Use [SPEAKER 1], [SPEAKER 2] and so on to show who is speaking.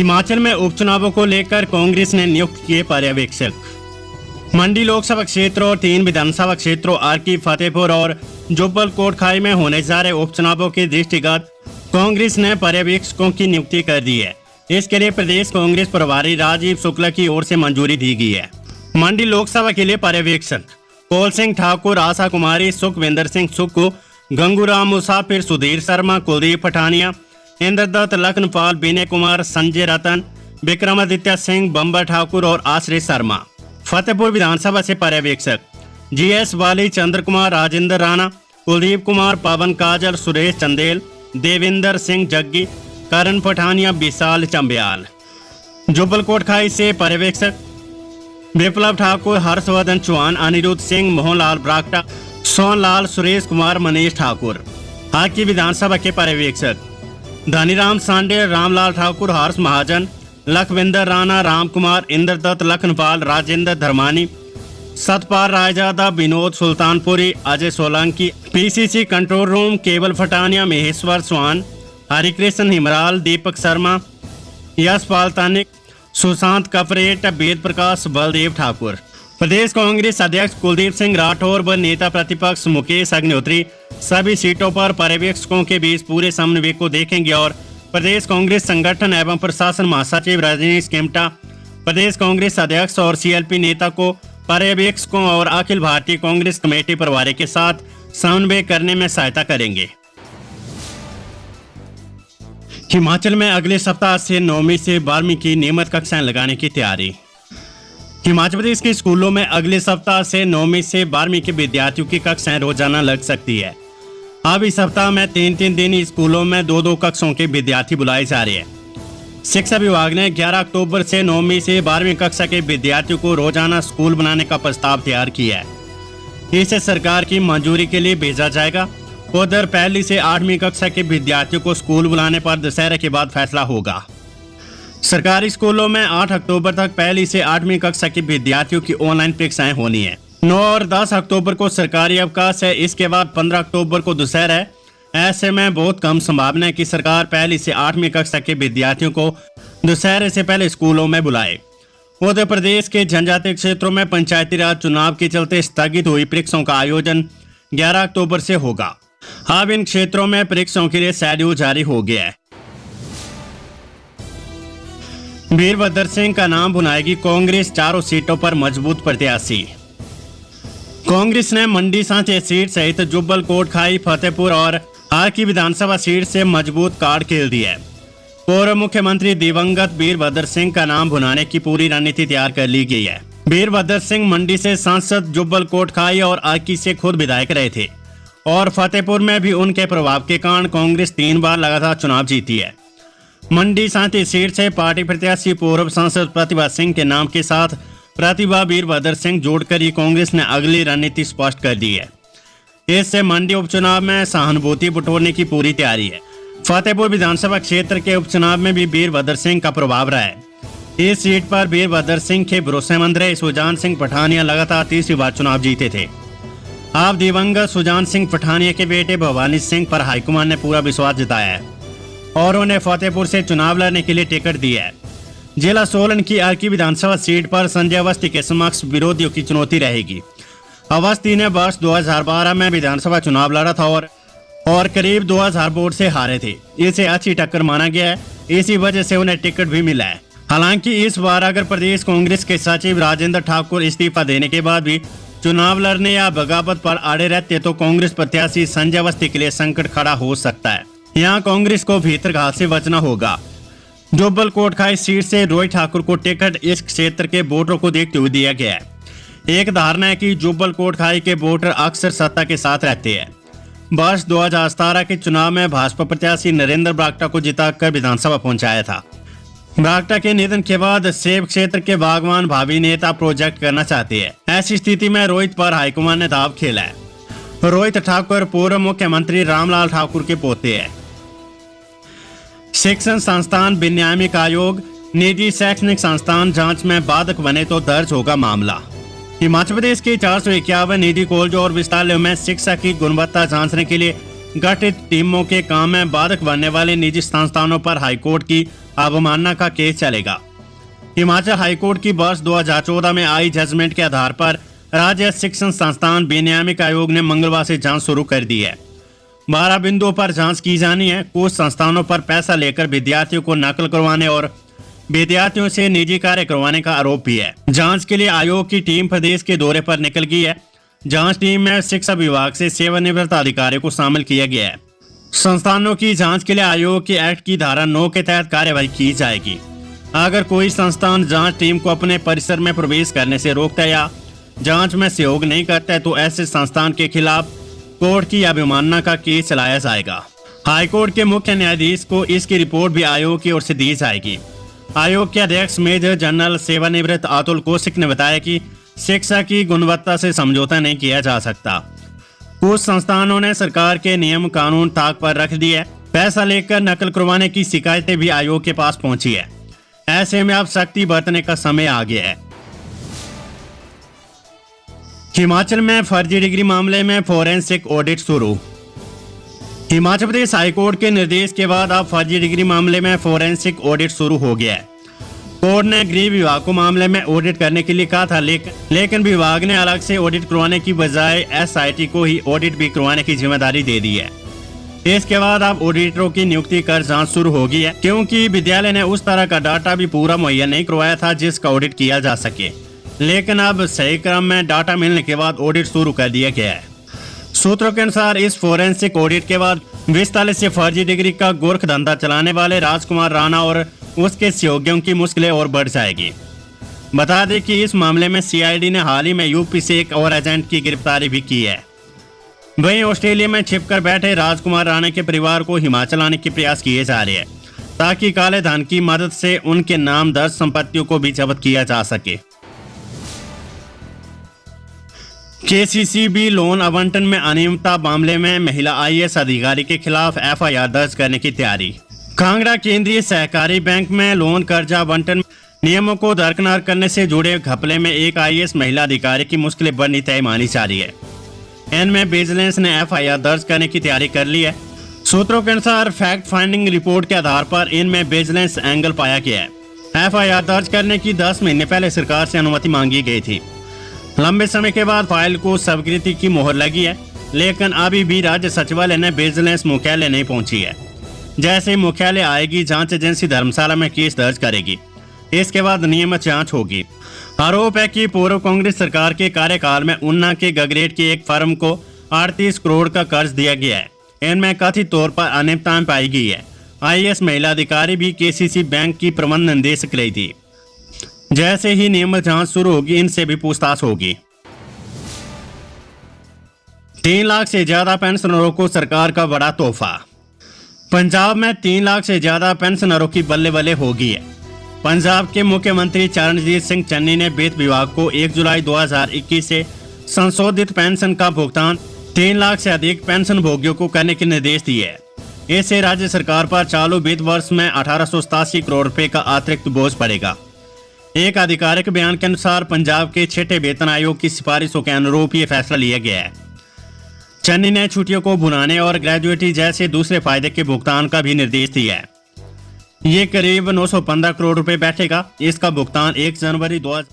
[SPEAKER 1] हिमाचल में उपचुनावों को लेकर कांग्रेस ने नियुक्त किए पर्यवेक्षक। मंडी लोकसभा क्षेत्र और 3 विधानसभा क्षेत्रों आरकी, फतेहपुर और जुब्बल कोटखाई में होने जा रहे उपचुनावों के दृष्टिगत कांग्रेस ने पर्यवेक्षकों की नियुक्ति कर दी है। इसके लिए प्रदेश कांग्रेस प्रभारी राजीव शुक्ला की ओर से मंजूरी दी गई है। मंडी लोकसभा के लिए पर्यवेक्षक कौल सिंह ठाकुर, आशा कुमारी, सुखविंदर सिंह सुक्कू, गंगूराम मुसाफिर, सुधीर शर्मा, कुलदीप पठानिया, इंद्रदत्त, लखनपाल, विनय कुमार, संजय रतन, विक्रमादित्य सिंह, बम्बर ठाकुर और आश्रय शर्मा। फतेहपुर विधानसभा से पर्यवेक्षक जीएस वाली, चंद्र कुमार, राजेंद्र राणा, कुलदीप कुमार, पवन काजल, सुरेश चंदेल, देविंदर सिंह जग्गी, करण पठानिया, विशाल चंबियाल। जुब्बल कोटखाई से पर्यवेक्षक विप्लव ठाकुर, हर्षवर्धन चौहान, अनिरुद्ध सिंह, मोहनलाल ब्राक्टा, सोनलाल, सुरेश कुमार, मनीष ठाकुर। हाकी विधानसभा के पर्यवेक्षक Dhaniram Shandil, Ramlal Thakur, Harsh Mahajan, Lakhvinder Rana, Ram Kumar, Inderdutt, Lakhanpal, Rajendra Dharmani, Satpal Raizada, Vinod Sultanpuri, Ajay Solanki. PCC control room Kewal Pathania, Maheshwar Chauhan, Harikrishna Himral, Deepak Sharma, Yashpal तानिक, Sushant कपरेट, Ved Prakash, Baldev Thakur. प्रदेश कांग्रेस अध्यक्ष कुलदीप सिंह राठौर व नेता प्रतिपक्ष मुकेश अग्निहोत्री सभी सीटों पर पर्यवेक्षकों के बीच पूरे समन्वय को देखेंगे और प्रदेश कांग्रेस संगठन एवं प्रशासन महासचिव रजनीश केमटा, प्रदेश कांग्रेस अध्यक्ष और सीएलपी नेता को पर्यवेक्षकों और अखिल भारतीय कांग्रेस कमेटी प्रभारी के साथ समन्वय करने में सहायता करेंगे। हिमाचल में अगले सप्ताह से 9वीं से 12वीं की नियमित कक्षाएं लगाने की तैयारी। हिमाचल प्रदेश के स्कूलों में अगले सप्ताह से 9वीं से 12वीं के विद्यार्थियों की कक्षाएं रोजाना लग सकती है। अब इस सप्ताह में 3-3 दिन स्कूलों में 2-2 कक्षों के विद्यार्थी बुलाए जा रहे हैं। शिक्षा विभाग ने 11 अक्टूबर से 9वीं से 12वीं कक्षा के विद्यार्थियों को रोजाना स्कूल बनाने का प्रस्ताव तैयार किया है। इसे सरकार की मंजूरी के लिए भेजा जाएगा। उधर 1ली से 8वीं कक्षा के विद्यार्थियों को स्कूल बुलाने पर दशहरे के बाद फैसला होगा। सरकारी स्कूलों में 8 अक्टूबर तक 1ली से 8वीं कक्षा के विद्यार्थियों की ऑनलाइन परीक्षाएं होनी है। 9 और 10 अक्टूबर को सरकारी अवकाश है। इसके बाद 15 अक्टूबर को दशहरा है। ऐसे में बहुत कम संभावना है कि सरकार 1ली से 8वीं कक्षा के विद्यार्थियों को दशहरे से पहले स्कूलों में बुलाए। उत्तर प्रदेश के जनजातीय क्षेत्रों में पंचायती राज चुनाव के चलते स्थगित हुई परीक्षाओं का आयोजन 11 अक्टूबर से होगा। अब इन क्षेत्रों में परीक्षाओं के लिए शेड्यूल जारी हो गया है। वीरभद्र सिंह का नाम बनाएगी कांग्रेस, 4 सीटों पर मजबूत प्रत्याशी। कांग्रेस ने मंडी सांचे सीट सहित जुब्बल कोटखाई, फतेहपुर और हाकी विधानसभा सीट से मजबूत कार्ड खेल दिया है। पूर्व मुख्यमंत्री दिवंगत वीरभद्र सिंह का नाम बुलाने की पूरी रणनीति तैयार कर ली गई है। वीरभद्र सिंह मंडी से सांसद, जुब्बल कोटखाई और आकी से खुद विधायक रहे थे और फतेहपुर में भी उनके प्रभाव के कारण कांग्रेस 3 बार लगातार चुनाव जीती है। मंडी सांची सीट से पार्टी प्रत्याशी पूर्व सांसद प्रतिभा सिंह के नाम के साथ प्रतिभा वीरभद्र सिंह जोड़कर ही कांग्रेस ने अगली रणनीति स्पष्ट कर दी है। इससे मंडी उपचुनाव में सहानुभूति बटोरने की पूरी तैयारी है। फतेहपुर विधानसभा क्षेत्र के उपचुनाव में भी वीरभद्र सिंह का प्रभाव रहा है। इस सीट पर वीरभद्र सिंह के भरोसेमंद रहे सुजान सिंह पठानिया लगातार 30वीं बार चुनाव जीते थे। अब दिवंगत सुजान सिंह पठानिया के बेटे भवानी सिंह पर हाईकमान ने पूरा विश्वास जताया है और उन्हें फतेहपुर से चुनाव लड़ने के लिए टिकट दिया है। जिला सोलन की आरकी विधानसभा सीट पर संजय अवस्थी के समक्ष विरोधियों की चुनौती रहेगी। अवस्थी ने वर्ष 2012 में विधानसभा चुनाव लड़ा था और करीब 2000 वोट से हारे थे। इसे अच्छी टक्कर माना गया है, इसी वजह से उन्हें टिकट भी मिला है। हालांकि इस बार अगर प्रदेश कांग्रेस के सचिव राजेंद्र ठाकुर इस्तीफा देने के बाद भी चुनाव लड़ने या बगावत पर अड़े रहते तो कांग्रेस प्रत्याशी संजय अवस्थी के लिए संकट खड़ा हो सकता है। यहाँ कांग्रेस को भीतर घात से बचना होगा। जुब्बल कोटखाई सीट से रोहित ठाकुर को टिकट इस क्षेत्र के वोटरों को देखते हुए दिया गया है। एक धारणा है कि जुब्बल कोटखाई के वोटर अक्सर सत्ता के साथ रहते हैं। वर्ष 2017 के चुनाव में भाजपा प्रत्याशी नरेंद्र ब्राक्टा को जिताकर विधानसभा पहुंचाया था। ब्राक्टा के निधन के बाद सेब क्षेत्र के बागवान भावी नेता प्रोजेक्ट करना चाहते हैं। ऐसी स्थिति में रोहित पर हाईकमान ने दाव खेला है। रोहित ठाकुर पूर्व मुख्यमंत्री रामलाल ठाकुर के पोते हैं। शिक्षण संस्थान विनियामक आयोग, निजी शैक्षणिक संस्थान जांच में बाधक बने तो दर्ज होगा मामला। हिमाचल प्रदेश के 451 निजी कॉलेजों और विश्वविद्यालयों में शिक्षा की गुणवत्ता जांचने के लिए गठित टीमों के काम में बाधक बनने वाले निजी संस्थानों पर हाईकोर्ट की अवमानना का केस चलेगा। हिमाचल हाईकोर्ट की वर्ष 2014 में आई जजमेंट के आधार पर राज्य शिक्षण संस्थान विनियामक आयोग ने मंगलवार से जांच शुरू कर दी है। 12 बिंदुओं पर जांच की जानी है। कुछ संस्थानों पर पैसा लेकर विद्यार्थियों को नकल करवाने और विद्यार्थियों से निजी कार्य करवाने का आरोप भी है। जांच के लिए आयोग की टीम प्रदेश के दौरे पर निकल गई है। जांच टीम में शिक्षा विभाग से सेवानिवृत्त अधिकारियों को शामिल किया गया है। संस्थानों की जांच के लिए आयोग के एक्ट की धारा 9 के तहत कार्यवाही की जाएगी। अगर कोई संस्थान जांच टीम को अपने परिसर में प्रवेश करने से रोकता है या जांच में सहयोग नहीं करता है तो ऐसे संस्थान के खिलाफ कोर्ट की अवमानना का केस चलाया जाएगा। हाईकोर्ट के मुख्य न्यायाधीश को इसकी रिपोर्ट भी आयोग की ओर से दी जाएगी। आयोग के अध्यक्ष मेजर जनरल सेवानिवृत्त अतुल कौशिक ने बताया कि शिक्षा की गुणवत्ता से समझौता नहीं किया जा सकता। कुछ संस्थानों ने सरकार के नियम कानून ताक पर रख दिए। पैसा लेकर नकल करवाने की शिकायतें भी आयोग के पास पहुंची है। ऐसे में अब सख्ती बरतने का समय आ गया है। हिमाचल में फर्जी डिग्री मामले में फोरेंसिक ऑडिट शुरू। हिमाचल प्रदेश हाईकोर्ट के निर्देश के बाद अब फर्जी डिग्री मामले में फोरेंसिक ऑडिट शुरू हो गया है। कोर्ट ने गृह विभाग को मामले में ऑडिट करने के लिए कहा था, लेकिन विभाग ने अलग से ऑडिट करवाने की बजाय एसआईटी को ही ऑडिट भी करवाने की जिम्मेदारी दे दी है। इसके बाद अब ऑडिटरों की नियुक्ति कर जांच शुरू होगी है, क्योंकि विद्यालय ने उस तरह का डाटा भी पूरा मुहैया नहीं करवाया था जिसका ऑडिट किया जा सके। लेकिन अब सही क्रम में डाटा मिलने के बाद ऑडिट शुरू कर दिया गया है। सूत्रों के अनुसार इस फोरेंसिक ऑडिट के बाद विस्तार से फर्जी डिग्री का गोरख धंधा चलाने वाले राजकुमार राणा और उसके सहयोगियों की मुश्किलें और बढ़ जाएगी। बता दें कि इस मामले में सीआईडी ने हाल ही में यूपी से एक और एजेंट की गिरफ्तारी भी की है। वहीं ऑस्ट्रेलिया में छिपकर बैठे राजकुमार राणा के परिवार को हिमाचल आने के प्रयास किए जा रहे हैं, ताकि काले धन की मदद से उनके नाम दर्ज संपत्तियों को भी जब्त किया जा सके। केसीसीबी लोन आवंटन में अनियमितता मामले में महिला आईएएस अधिकारी के खिलाफ एफआईआर दर्ज करने की तैयारी। कांगड़ा केंद्रीय सहकारी बैंक में लोन कर्जा आवंटन नियमों को दरकिनार करने से जुड़े घपले में एक आईएएस महिला अधिकारी की मुश्किलें बढ़नी तय मानी जा रही है। इनमें विजिलेंस ने एफआईआर दर्ज करने की तैयारी कर ली है। सूत्रों के अनुसार फैक्ट फाइंडिंग रिपोर्ट के आधार पर इनमें विजिलेंस एंगल पाया गया है। एफआईआर दर्ज करने की 10 महीने पहले सरकार से अनुमति मांगी गई थी। लंबे समय के बाद फाइल को स्वीकृति की मोहर लगी है, लेकिन अभी भी राज्य सचिवालय ने विजिलेंस मुख्यालय नहीं पहुंची है। जैसे मुख्यालय आएगी, जांच एजेंसी धर्मशाला में केस दर्ज करेगी। इसके बाद नियमित जांच होगी। आरोप है कि पूर्व कांग्रेस सरकार के कार्यकाल में ऊना के गगरेट की एक फर्म को 38 करोड़ का कर्ज दिया गया है। इनमें कथित तौर पर अनियमितताएं पाई गई है। आईएएस महिला अधिकारी भी केसीसी बैंक की प्रबंध निदेशक रही थी। जैसे ही नियमित जांच शुरू होगी, इनसे भी पूछताछ होगी। 3 लाख से ज्यादा पेंशनरों को सरकार का बड़ा तोहफा। पंजाब में 3 लाख से ज्यादा पेंशनरों की बल्ले बल्ले होगी है। पंजाब के मुख्यमंत्री चरणजीत सिंह चन्नी ने वित्त विभाग को 1 जुलाई 2021 से संशोधित पेंशन का भुगतान 3 लाख से अधिक पेंशन भोगियों को करने के निर्देश दिए हैं। इससे राज्य सरकार पर चालू वित्त वर्ष में 1887 करोड़ रुपए का अतिरिक्त बोझ पड़ेगा। एक आधिकारिक बयान के अनुसार पंजाब के 6ठे वेतन आयोग की सिफारिशों के अनुरूप ये फैसला लिया गया है। चन्नी ने छुट्टियों को भुनाने और ग्रेजुएटी जैसे दूसरे फायदे के भुगतान का भी निर्देश दिया है। ये करीब 915 करोड़ रुपए बैठेगा। इसका भुगतान 1 जनवरी 2000